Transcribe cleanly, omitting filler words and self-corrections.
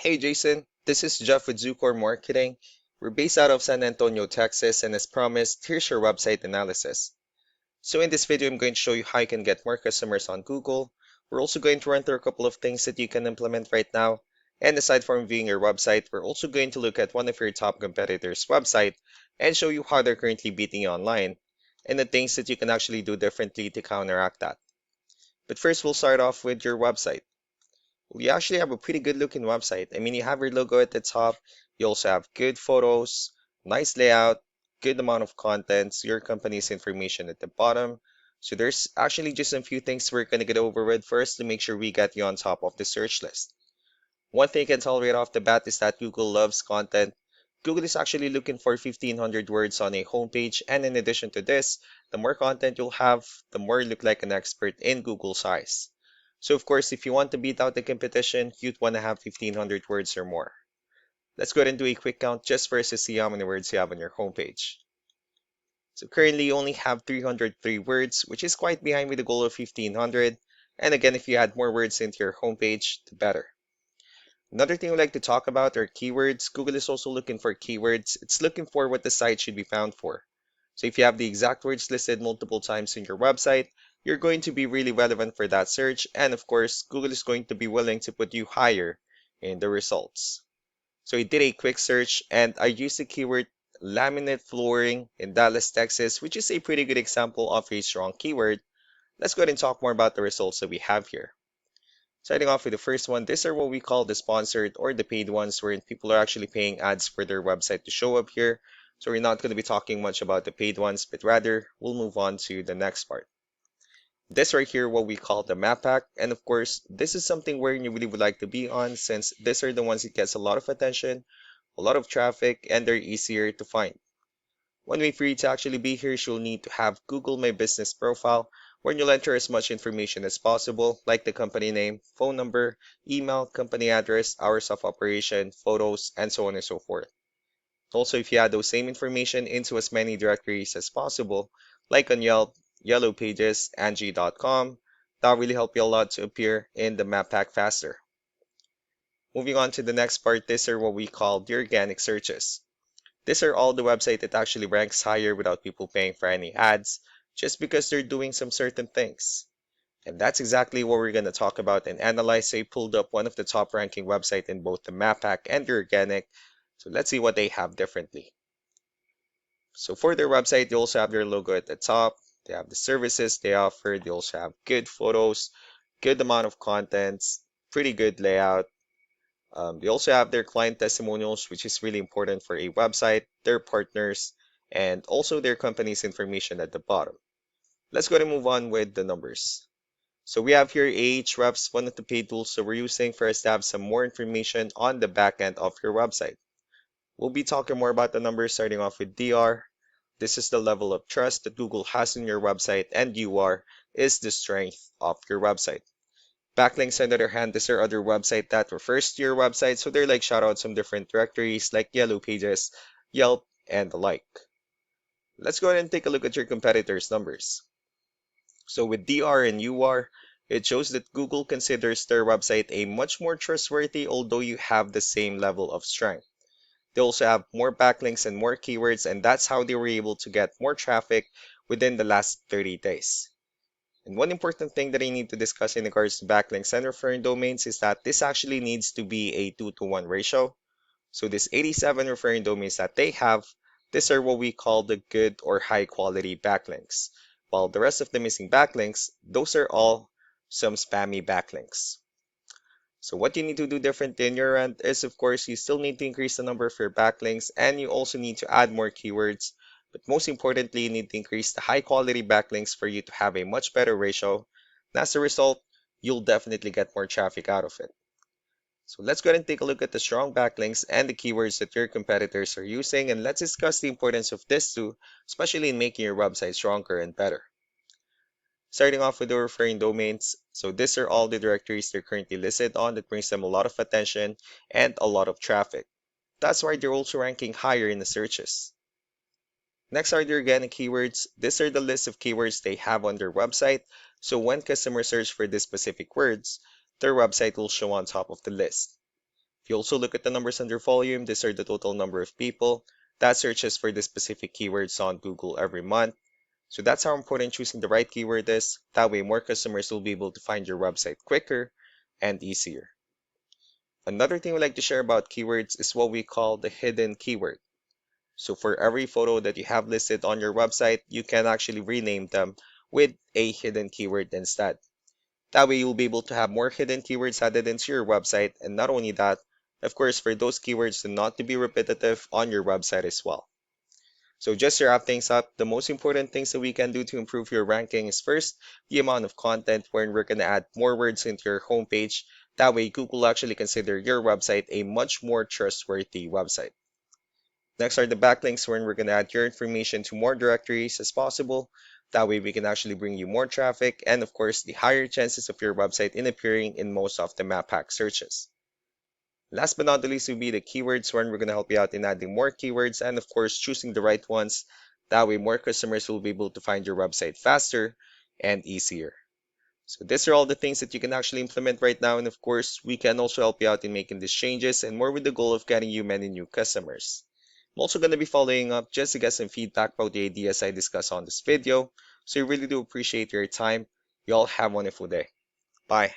Hey Jason, this is Jeff with Decor Marketing. We're based out of San Antonio, Texas, and as promised, here's your website analysis. So in this video, I'm going to show you how you can get more customers on Google. We're also going to run through a couple of things that you can implement right now. And aside from viewing your website, we're also going to look at one of your top competitors' website and show you how they're currently beating you online and the things that you can actually do differently to counteract that. But first, we'll start off with your website. We actually have a pretty good looking website. I mean, you have your logo at the top. You also have good photos, nice layout, good amount of contents, your company's information at the bottom. So there's actually just a few things we're going to get over with first to make sure we get you on top of the search list. One thing I can tell right off the bat is that Google loves content. Google is actually looking for 1,500 words on a homepage, and in addition to this, the more content you'll have, the more you look like an expert in Google's eyes. So of course, if you want to beat out the competition, you'd want to have 1,500 words or more. Let's go ahead and do a quick count just for us to see how many words you have on your homepage. So currently you only have 303 words, which is quite behind with the goal of 1,500. And again, if you add more words into your homepage, the better. Another thing we like to talk about are keywords. Google is also looking for keywords. It's looking for what the site should be found for. So if you have the exact words listed multiple times in your website, you're going to be really relevant for that search. And of course, Google is going to be willing to put you higher in the results. So I did a quick search and I used the keyword laminate flooring in Dallas, Texas, which is a pretty good example of a strong keyword. Let's go ahead and talk more about the results that we have here. Starting off with the first one, these are what we call the sponsored or the paid ones, wherein people are actually paying ads for their website to show up here. So we're not going to be talking much about the paid ones, but rather we'll move on to the next part. This right here, what we call the map pack. And of course, this is something where you really would like to be on, since these are the ones that gets a lot of attention, a lot of traffic, and they're easier to find. One way for you to actually be here is you'll need to have Google My Business profile, where you'll enter as much information as possible, like the company name, phone number, email, company address, hours of operation, photos, and so on and so forth. Also, if you add those same information into as many directories as possible, like on Yelp, Yellow Pages, Angie.com, that'll really help you a lot to appear in the map pack faster. Moving on to the next part, these are what we call the organic searches. These are all the website that actually ranks higher without people paying for any ads, just because they're doing some certain things. And that's exactly what we're going to talk about and analyze. So I pulled up one of the top ranking websites in both the map pack and the organic. So let's see what they have differently. So for their website, they also have their logo at the top. They have the services they offer. They also have good photos, good amount of contents, pretty good layout. They also have their client testimonials, which is really important for a website, their partners, and also their company's information at the bottom. Let's go ahead and move on with the numbers. So we have here Ahrefs, one of the paid tools that we're using for us to have some more information on the back end of your website. We'll be talking more about the numbers starting off with DR. This is the level of trust that Google has in your website, and UR is the strength of your website. Backlinks, on the other hand, these are other websites that refers to your website, so they're like shoutouts from different directories like Yellow Pages, Yelp, and the like. Let's go ahead and take a look at your competitors' numbers. So with DR and UR, it shows that Google considers their website a much more trustworthy, although you have the same level of strength. They also have more backlinks and more keywords, and that's how they were able to get more traffic within the last 30 days. And one important thing that I need to discuss in regards to backlinks and referring domains is that this actually needs to be a 2-to-1 ratio. So this 87 referring domains that they have, these are what we call the good or high quality backlinks. While the rest of the missing backlinks, those are all some spammy backlinks. So what you need to do different in your end is, of course, you still need to increase the number of your backlinks, and you also need to add more keywords. But most importantly, you need to increase the high quality backlinks for you to have a much better ratio. And as a result, you'll definitely get more traffic out of it. So let's go ahead and take a look at the strong backlinks and the keywords that your competitors are using, and let's discuss the importance of this too, especially in making your website stronger and better. Starting off with the referring domains, so these are all the directories they're currently listed on that brings them a lot of attention and a lot of traffic. That's why they're also ranking higher in the searches. Next are the organic keywords. These are the list of keywords they have on their website, so when customers search for these specific words, their website will show on top of the list. If you also look at the numbers under volume, these are the total number of people that searches for the specific keywords on Google every month. So that's how important choosing the right keyword is. That way, more customers will be able to find your website quicker and easier. Another thing we like to share about keywords is what we call the hidden keyword. So for every photo that you have listed on your website, you can actually rename them with a hidden keyword instead. That way you'll be able to have more hidden keywords added into your website, and not only that, of course, for those keywords to not to be repetitive on your website as well. So just to wrap things up, the most important things that we can do to improve your ranking is first, the amount of content wherein we're going to add more words into your homepage. That way Google will actually consider your website a much more trustworthy website. Next are the backlinks wherein we're going to add your information to more directories as possible. That way we can actually bring you more traffic and of course the higher chances of your website in appearing in most of the map hack searches. Last but not the least will be the keywords wherein we're going to help you out in adding more keywords and of course choosing the right ones. That way more customers will be able to find your website faster and easier. So these are all the things that you can actually implement right now, and of course we can also help you out in making these changes and more with the goal of getting you many new customers. I'm also going to be following up just to get some feedback about the ideas I discussed on this video. So I really do appreciate your time. You all have a wonderful day. Bye.